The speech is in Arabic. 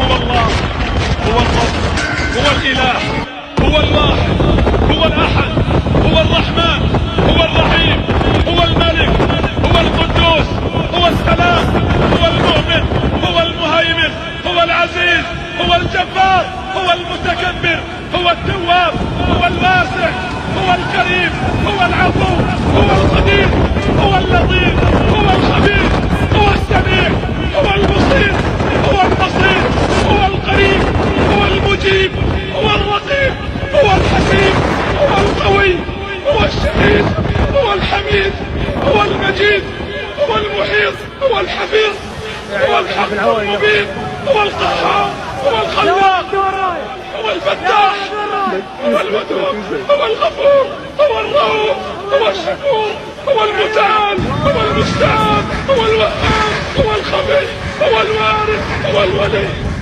هو الله، هو الرب، هو الإله، هو الواحد، هو الأحد، هو الرحمن، هو الرحيم، هو الملك، هو القدوس، هو السلام، هو المؤمن، هو المهيمن، هو العزيز، هو الجبار، هو المتكبر، هو التواب، هو الواسع، هو الكريم، هو العفو، هو القدير، هو اللطيف، هو الخبير، هو السميع، هو البصير، هو البصير، هو القريب، هو المجيب، هو الرقيب، هو الحكيم، هو القوي، هو الشهيد، هو الحميد، هو المجيد، هو المحيط، هو الحفيظ، هو الحق المبين، هو القهار، هو الخلاق، هو الفتاح، هو الودود، هو الغفور، هو الرؤوف، هو الشكور، هو المتعال، هو المستعان، هو الوهاب، هو الخبير، هو الوارث، هو الولي.